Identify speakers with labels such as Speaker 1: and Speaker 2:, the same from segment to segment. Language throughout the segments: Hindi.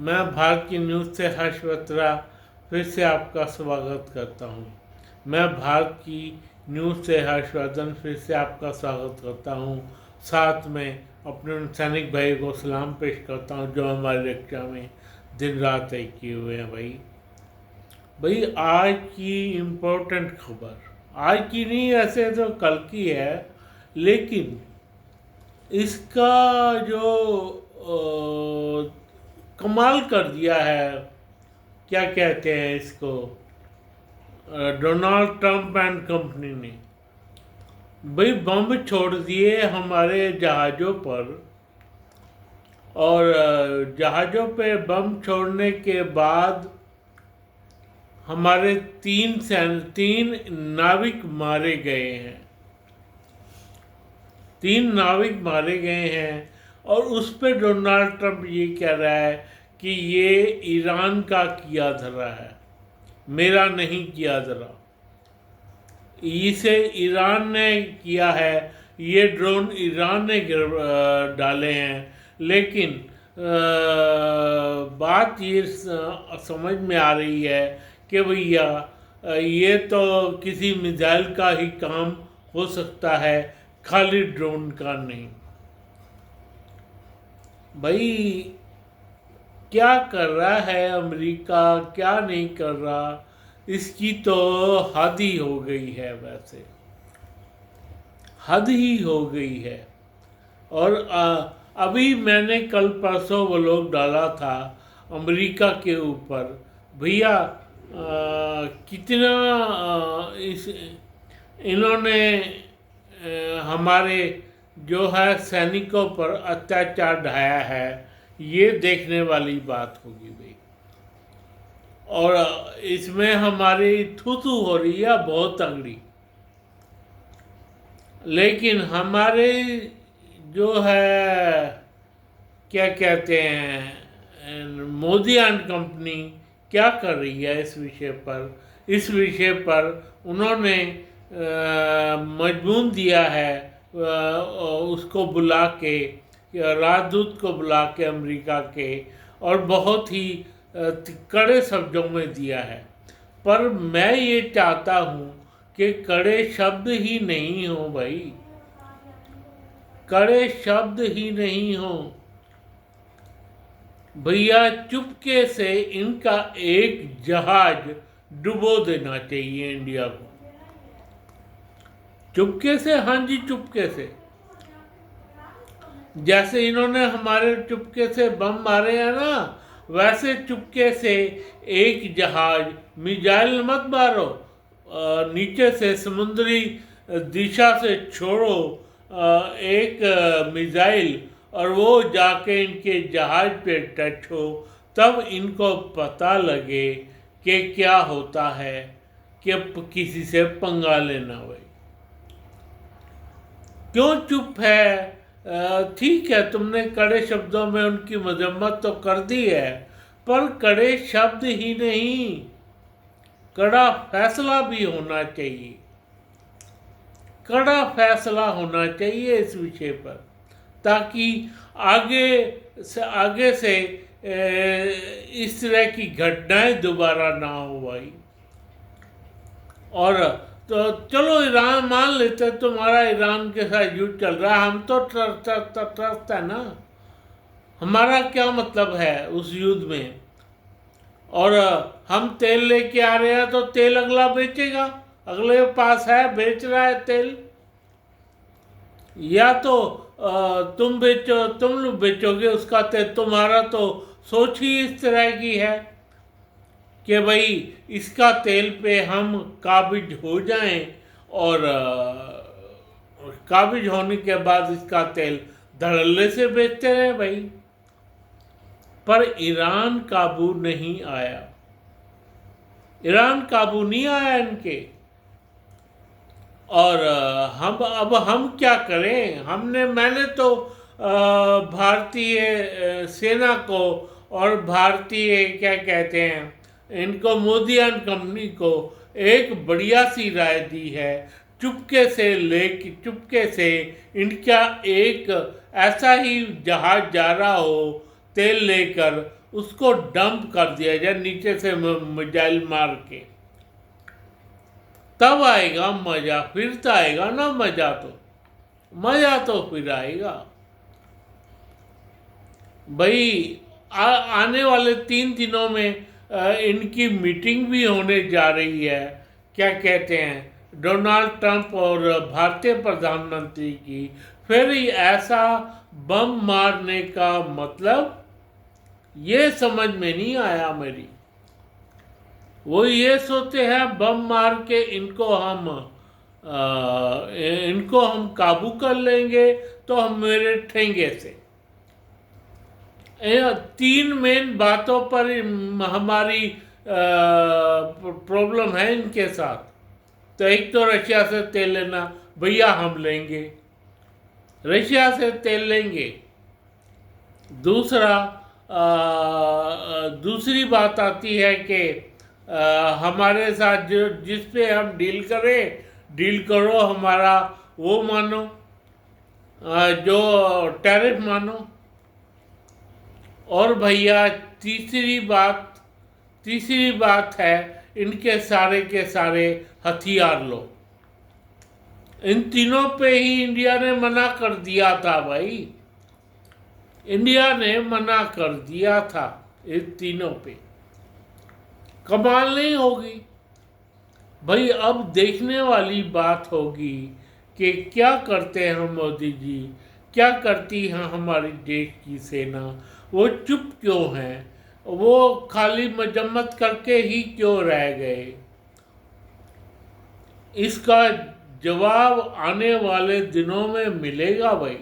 Speaker 1: मैं भारत की न्यूज़ से हर्ष बत्रा फिर से आपका स्वागत करता हूँ। मैं भारत की न्यूज़ से हर्षवर्धन फिर से आपका स्वागत करता हूँ। साथ में अपने उन सैनिक भाई को सलाम पेश करता हूँ जो हमारी रक्षा में दिन रात एक किए हुए हैं। भाई आज की इम्पोर्टेंट खबर, आज की नहीं ऐसे तो कल की है, लेकिन इसका जो कमाल कर दिया है, क्या कहते हैं इसको, डोनाल्ड ट्रंप एंड कंपनी ने भाई बम छोड़ दिए हमारे जहाज़ों पर। और जहाज़ों पे बम छोड़ने के बाद हमारे तीन नाविक मारे गए हैं। 3 नाविक मारे गए हैं और उस पर डोनाल्ड ट्रंप ये कह रहा है कि ये ईरान का किया धरा है, मेरा नहीं किया धरा, इसे ईरान ने किया है, ये ड्रोन ईरान ने डाले हैं। लेकिन बात ये समझ में आ रही है कि भैया ये तो किसी मिसाइल का ही काम हो सकता है, खाली ड्रोन का नहीं। भाई क्या कर रहा है अमेरिका, क्या नहीं कर रहा, इसकी तो हद ही हो गई है। वैसे हद ही हो गई है। और अभी मैंने कल परसों वो लोग डाला था अमेरिका के ऊपर, भैया कितना इस इन्होंने हमारे जो है सैनिकों पर अत्याचार ढाया है, ये देखने वाली बात होगी भाई। और इसमें हमारी थू हो रही है बहुत तगड़ी। लेकिन हमारे जो है क्या कहते हैं मोदी एंड कंपनी क्या कर रही है इस विषय पर, इस विषय पर उन्होंने मजबूर दिया है उसको बुला के, राजदूत को बुला के अमेरिका के, और बहुत ही कड़े शब्दों में दिया है। पर मैं ये चाहता हूँ कि कड़े शब्द ही नहीं हो भाई, कड़े शब्द ही नहीं हो भैया। चुपके से इनका एक जहाज डुबो देना चाहिए इंडिया को, चुपके से। हाँ जी, चुपके से। जैसे इन्होंने हमारे चुपके से बम मारे हैं ना, वैसे चुपके से एक जहाज, मिसाइल मत मारो, नीचे से समुद्री दिशा से छोड़ो एक मिसाइल, और वो जाके इनके जहाज पे टच हो, तब इनको पता लगे कि क्या होता है कि किसी से पंगा लेना। भाई क्यों चुप है? ठीक है, तुमने कड़े शब्दों में उनकी मजम्मत तो कर दी है, पर कड़े शब्द ही नहीं, कड़ा फैसला भी होना चाहिए, कड़ा फैसला होना चाहिए इस विषय पर, ताकि आगे से इस तरह की घटनाएं दोबारा ना हो भाई। और तो चलो ईरान मान लेते, तुम्हारा ईरान के साथ युद्ध चल रहा है, हम तो ट्रस्ट है ना, हमारा क्या मतलब है उस युद्ध में। और हम तेल लेके आ रहे हैं तो तेल अगला बेचेगा, अगले के पास है, बेच रहा है तेल। या तो तुम बेचो, तुम लोग बेचोगे उसका तेल, तुम्हारा तो सोच ही इस तरह की है कि भाई इसका तेल पे हम काबिज हो जाएं, और काबिज होने के बाद इसका तेल धड़ल्ले से बेचते रहे भाई। पर ईरान काबू नहीं आया, ईरान काबू नहीं आया इनके। और हम क्या करें? मैंने तो भारतीय सेना को और भारतीय क्या कहते हैं इनको, मोदी एंड कंपनी को एक बढ़िया सी राय दी है। चुपके से इनका एक ऐसा ही जहाज जा रहा हो तेल लेकर, उसको डंप कर दिया जाए नीचे से मिसाइल मार के, तब आएगा मजा। फिर तो आएगा ना मजा, तो फिर आएगा भाई। आने वाले 3 दिनों में इनकी मीटिंग भी होने जा रही है, क्या कहते हैं, डोनाल्ड ट्रंप और भारतीय प्रधानमंत्री की। फिर ऐसा बम मारने का मतलब ये समझ में नहीं आया मेरी। वो ये सोचते हैं बम मार के इनको हम काबू कर लेंगे तो हम मेरे ठेंगे से। 3 मेन बातों पर हमारी प्रॉब्लम है इनके साथ। तो एक तो रशिया से तेल लेना, भैया हम लेंगे, रशिया से तेल लेंगे। दूसरी बात आती है कि हमारे साथ जिस पे हम डील करो, हमारा वो मानो, जो टैरिफ मानो। और भैया तीसरी बात है, इनके सारे के सारे हथियार लो। इन तीनों पे ही इंडिया ने मना कर दिया था भाई, इंडिया ने मना कर दिया था इन तीनों पे। कमाल नहीं होगी भाई। अब देखने वाली बात होगी कि क्या करते हैं मोदी जी, क्या करती है हमारी देश की सेना। वो चुप क्यों हैं, वो खाली मजम्मत करके ही क्यों रह गए। इसका जवाब आने वाले दिनों में मिलेगा भाई,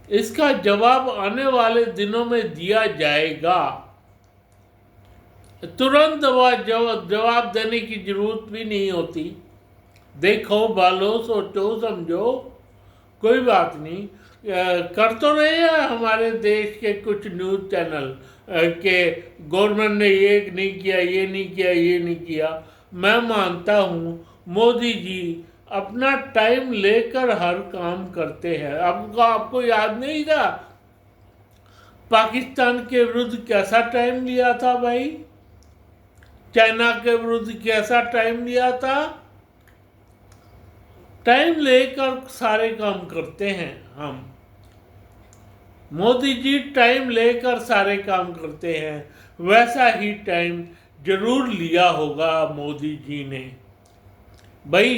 Speaker 1: इसका जवाब आने वाले दिनों में दिया जाएगा। तुरंत जवाब देने की जरूरत भी नहीं होती। देखो, भालो, सोचो, समझो, कोई बात नहीं। कर तो रहे हैं हमारे देश के कुछ न्यूज़ चैनल के गवर्नमेंट ने ये नहीं किया, ये नहीं किया, ये नहीं किया। मैं मानता हूँ मोदी जी अपना टाइम लेकर हर काम करते हैं। आपको याद नहीं था पाकिस्तान के विरुद्ध कैसा टाइम लिया था भाई, चाइना के विरुद्ध कैसा टाइम लिया था। टाइम लेकर सारे काम करते हैं हम। मोदी जी टाइम लेकर सारे काम करते हैं, वैसा ही टाइम जरूर लिया होगा मोदी जी ने भाई।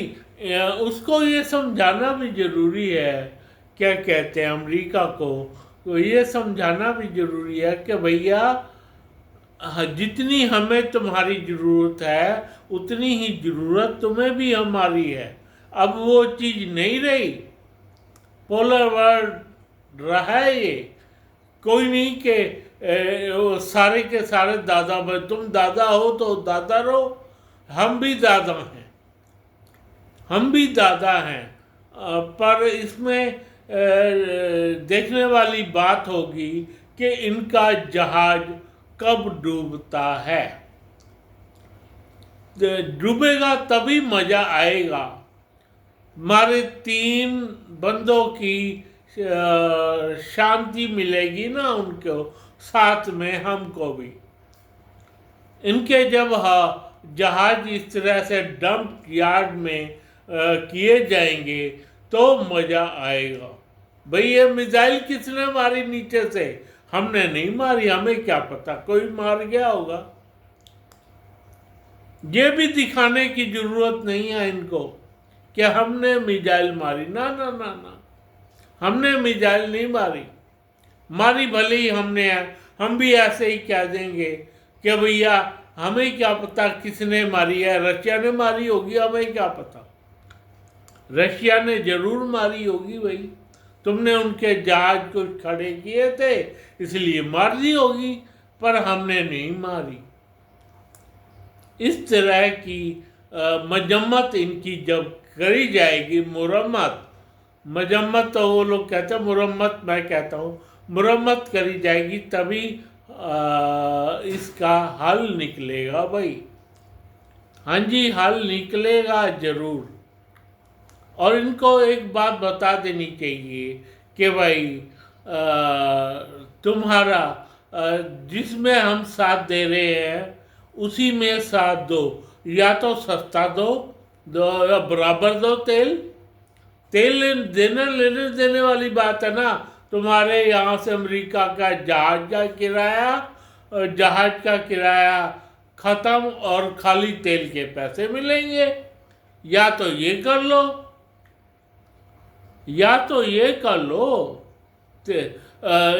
Speaker 1: उसको ये समझाना भी जरूरी है, क्या कहते हैं, अमेरिका को तो ये समझाना भी जरूरी है कि भैया जितनी हमें तुम्हारी ज़रूरत है उतनी ही ज़रूरत तुम्हें भी हमारी है। अब वो चीज़ नहीं रही, पोलर वर्ल्ड रहा है ये। कोई नहीं कि सारे के सारे दादा, तुम दादा हो तो दादा रहो, हम भी दादा हैं, हम भी दादा हैं। पर इसमें देखने वाली बात होगी कि इनका जहाज कब डूबता है। डूबेगा तभी मजा आएगा। हमारे 3 बंदों की शांति मिलेगी ना उनको, साथ में हमको भी। इनके जब जहाज इस तरह से डंप यार्ड में किए जाएंगे तो मजा आएगा भाई। ये मिसाइल किसने मारी नीचे से, हमने नहीं मारी, हमें क्या पता, कोई मार गया होगा। ये भी दिखाने की जरूरत नहीं है इनको कि हमने मिसाइल मारी, ना ना ना ना, हमने मिसाइल नहीं मारी। मारी भले ही हमने है, हम भी ऐसे ही कह देंगे कि भैया हमें क्या पता किसने मारी है, रशिया ने मारी होगी, हमें क्या पता, रशिया ने जरूर मारी होगी भाई। तुमने उनके जहाज को खड़े किए थे इसलिए मार दी होगी, पर हमने नहीं मारी। इस तरह की मजम्मत इनकी जब करी जाएगी, मजम्मत तो वो लोग कहते हैं, मुरम्मत मैं कहता हूँ, मुरम्मत करी जाएगी तभी इसका हल निकलेगा भाई। हाँ जी, हल निकलेगा जरूर। और इनको एक बात बता देनी चाहिए कि भाई तुम्हारा जिसमें हम साथ दे रहे हैं उसी में साथ दो, या तो सस्ता दो या बराबर दो तेल। तेल लेने देने वाली बात है ना। तुम्हारे यहाँ से अमेरिका का जहाज का किराया खत्म और खाली तेल के पैसे मिलेंगे। या तो ये कर लो, या तो ये कर लो।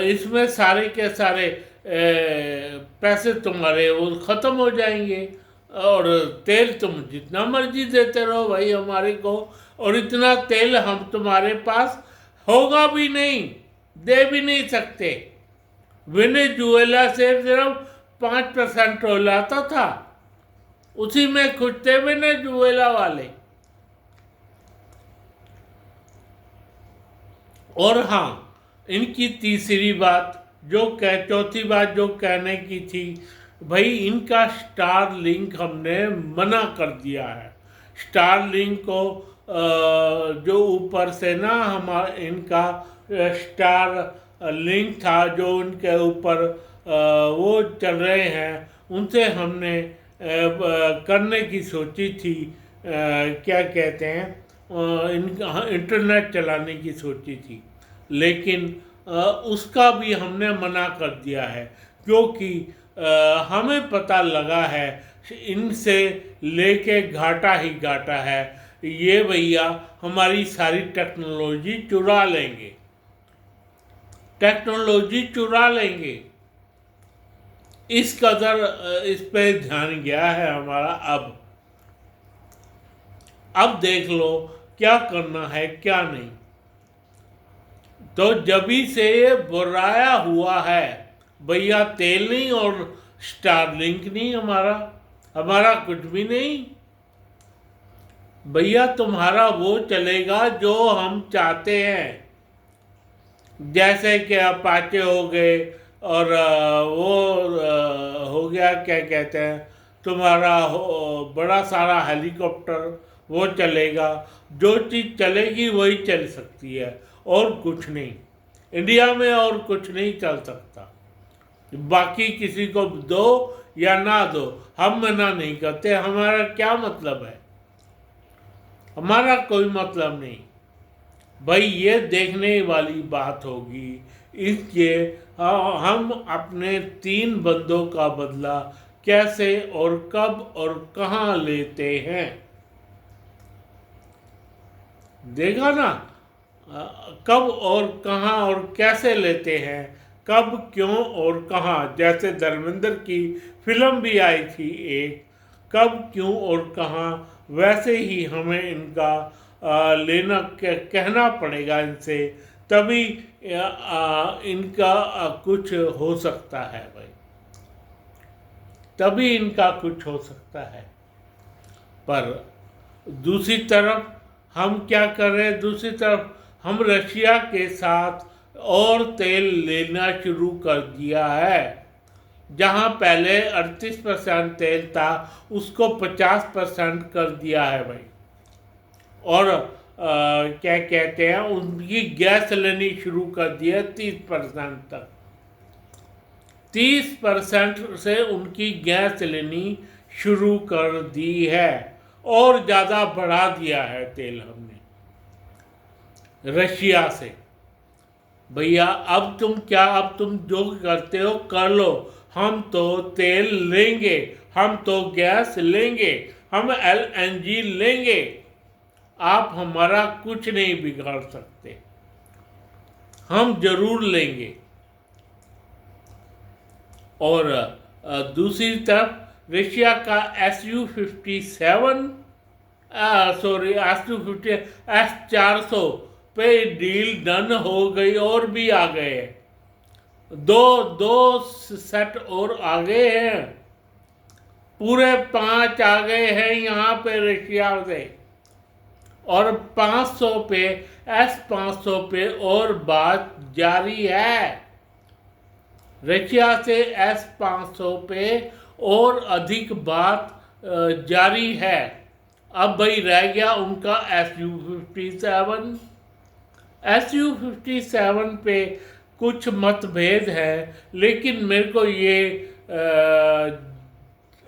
Speaker 1: इसमें सारे के सारे पैसे तुम्हारे वो खत्म हो जाएंगे, और तेल तुम जितना मर्जी देते रहो भाई हमारे को, और इतना तेल हम तुम्हारे पास होगा भी नहीं, दे भी नहीं सकते। वेनेजुएला से सिर्फ 5% ऑयल आता था, उसी में खुश थे वेनेजुएला वाले। और हाँ, इनकी तीसरी बात चौथी बात जो कहने की थी, भाई इनका स्टार लिंक हमने मना कर दिया है। स्टार लिंक को जो ऊपर से ना इनका स्टार लिंक था जो उनके ऊपर वो चल रहे हैं, उनसे हमने करने की सोची थी। क्या कहते हैं, इंटरनेट चलाने की सोची थी, लेकिन उसका भी हमने मना कर दिया है, क्योंकि हमें पता लगा है इनसे लेके घाटा ही घाटा है। ये भैया हमारी सारी टेक्नोलॉजी चुरा लेंगे, इस कदर इस पे ध्यान गया है हमारा। अब देख लो क्या करना है क्या नहीं। तो जभी से ये बुराया हुआ है भैया, तेल नहीं और स्टारलिंक नहीं, हमारा कुछ भी नहीं भैया। तुम्हारा वो चलेगा जो हम चाहते हैं, जैसे कि अपाचे हो गए, और वो हो गया क्या कहते हैं तुम्हारा बड़ा सारा हेलीकॉप्टर, वो चलेगा। जो चीज़ चलेगी वही चल सकती है, और कुछ नहीं। इंडिया में और कुछ नहीं चल सकता। बाकी किसी को दो या ना दो, हम मना नहीं करते। हमारा क्या मतलब है, हमारा कोई मतलब नहीं भाई। ये देखने वाली बात होगी। इसलिए हम अपने 3 बंदों का बदला कैसे और कब और कहाँ लेते हैं, देखा ना। कब और कहाँ और कैसे लेते हैं, कब क्यों और कहाँ। जैसे धर्मेंद्र की फिल्म भी आई थी एक, कब क्यों और कहाँ, वैसे ही हमें इनका लेना कहना पड़ेगा इनसे, तभी इनका कुछ हो सकता है भाई, तभी इनका कुछ हो सकता है। पर दूसरी तरफ हम क्या कर रहे हैं, दूसरी तरफ हम रशिया के साथ और तेल लेना शुरू कर दिया है। जहां पहले 38% तेल था उसको 50% कर दिया है भाई। और क्या कहते हैं, उनकी गैस लेनी शुरू कर दी है 30% तक। 30% से उनकी गैस लेनी शुरू कर दी है, और ज़्यादा बढ़ा दिया है तेल हमने रशिया से। भैया अब तुम जो करते हो कर लो, हम तो तेल लेंगे, हम तो गैस लेंगे, हम LNG लेंगे। आप हमारा कुछ नहीं बिगाड़ सकते, हम जरूर लेंगे। और दूसरी तरफ रशिया का S-400 पे डील डन हो गई, और भी आ गए हैं। दो सेट और आ गए हैं, पूरे 5 आ गए हैं यहाँ पे रशिया से। और 500 पे S-500 पे और बात जारी है। रशिया से S-500 पे और अधिक बात जारी है। अब भाई रह गया उनका Su-57 पे कुछ मतभेद है, लेकिन मेरे को ये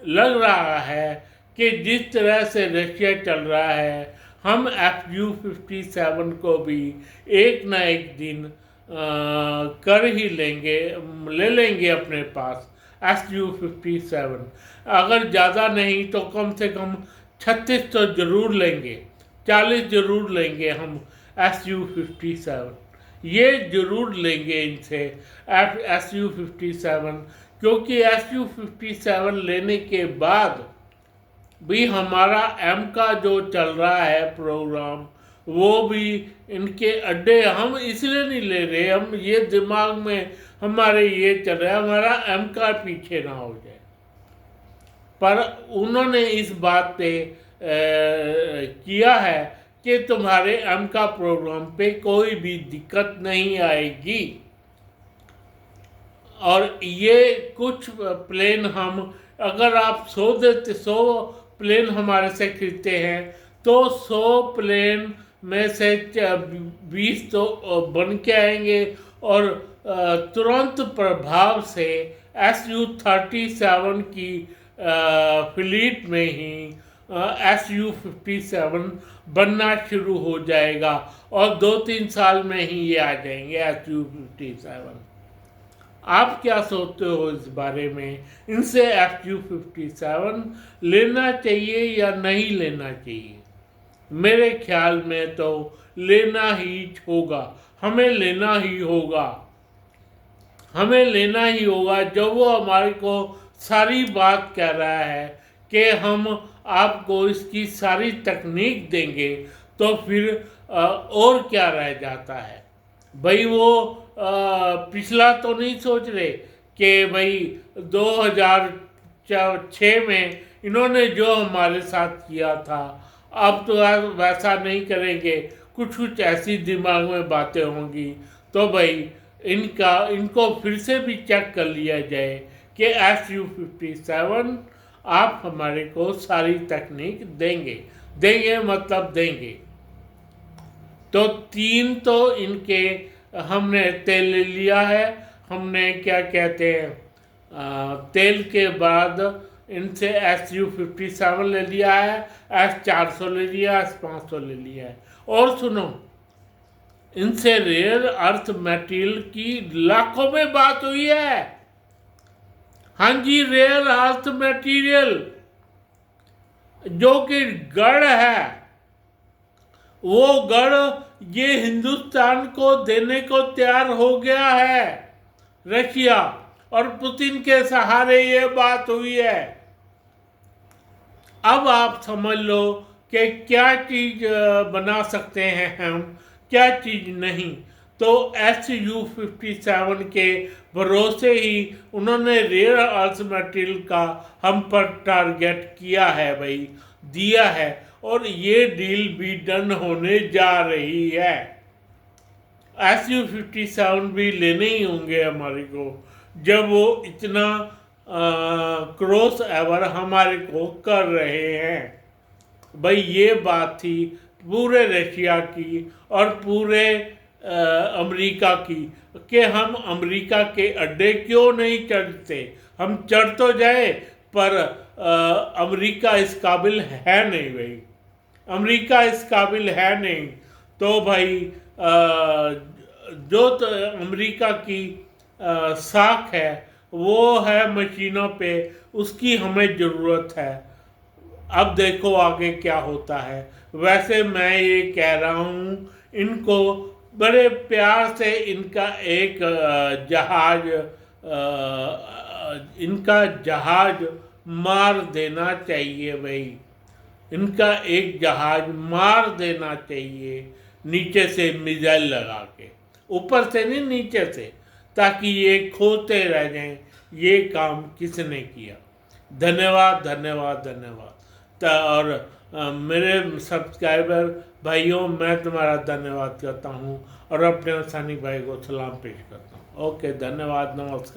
Speaker 1: लग रहा है कि जिस तरह से रशिया चल रहा है, हम Fu-57 को भी एक ना एक दिन कर ही लेंगे, ले लेंगे अपने पास Su-57। अगर ज़्यादा नहीं तो कम से कम 36 तो ज़रूर लेंगे, 40 ज़रूर लेंगे हम Su-57, ये ज़रूर लेंगे इनसे Su-57, क्योंकि Su-57 लेने के बाद भी हमारा एम का जो चल रहा है प्रोग्राम, वो भी इनके अड्डे हम इसलिए नहीं ले रहे, हम ये दिमाग में हमारे ये चल रहा है हमारा एम का पीछे ना हो जाए। पर उन्होंने इस बात पे किया है कि तुम्हारे एम का प्रोग्राम पे कोई भी दिक्कत नहीं आएगी, और ये कुछ प्लेन हम अगर आप 100 प्लेन हमारे से खरीदते हैं तो 100 प्लेन में से 20 तो बन के आएंगे, और तुरंत प्रभाव से Su-37 की फ्लीट में ही Su-57 बनना शुरू हो जाएगा, और 2-3 साल में ही ये आ जाएंगे Su-57। आप क्या सोचते हो इस बारे में? इनसे Fu-57 लेना चाहिए या नहीं लेना चाहिए? मेरे ख्याल में तो लेना ही होगा, हमें लेना ही होगा, हमें लेना ही होगा। जब वो हमारे को सारी बात कह रहा है कि हम आपको इसकी सारी तकनीक देंगे, तो फिर और क्या रह जाता है भाई? वो पिछला तो नहीं सोच रहे कि भाई 2006 में इन्होंने जो हमारे साथ किया था, अब तो वैसा नहीं करेंगे, कुछ ऐसी दिमाग में बातें होंगी, तो भाई इनको फिर से भी चेक कर लिया जाए कि Su-57 आप हमारे को सारी तकनीक देंगे मतलब देंगे। तो 3 तो इनके हमने तेल ले लिया है, हमने क्या कहते हैं तेल के बाद इनसे Su-57 ले लिया है, S-400 ले लिया, S-500 ले लिया है। और सुनो, इनसे रेयर अर्थ मटेरियल की लाखों में बात हुई है। हाँ जी, रेयर अर्थ मटेरियल जो कि गढ़ है, वो गढ़ ये हिंदुस्तान को देने को तैयार हो गया है रशिया, और पुतिन के सहारे ये बात हुई है। अब आप समझ लो कि क्या चीज़ बना सकते हैं हम, क्या चीज़ नहीं। तो Su-57 के भरोसे ही उन्होंने रेयर अर्थ मटेरियल का हम पर टारगेट किया है भाई, दिया है, और ये डील भी डन होने जा रही है। Su-57 भी लेने ही होंगे हमारे को, जब वो इतना क्रॉस एवर हमारे को कर रहे हैं। भाई ये बात थी पूरे रशिया की और पूरे अमेरिका की कि हम अमेरिका के अड्डे क्यों नहीं चढ़ते। हम चढ़ तो जाए, पर अमेरिका इस काबिल है नहीं भाई, अमेरिका इस काबिल है नहीं। तो भाई जो तो अमेरिका की साख है वो है मशीनों पे, उसकी हमें ज़रूरत है। अब देखो आगे क्या होता है। वैसे मैं ये कह रहा हूँ, इनको बड़े प्यार से इनका एक जहाज मार देना चाहिए भाई, इनका एक जहाज मार देना चाहिए, नीचे से मिसाइल लगा के, ऊपर से नहीं नीचे से, ताकि ये खोते रह जाएं ये काम किसने किया। धन्यवाद धन्यवाद धन्यवाद। और मेरे सब्सक्राइबर भाइयों, मैं तुम्हारा धन्यवाद करता हूँ और अपने सैनिक भाई को सलाम पेश करता हूँ। ओके, धन्यवाद, नमस्कार।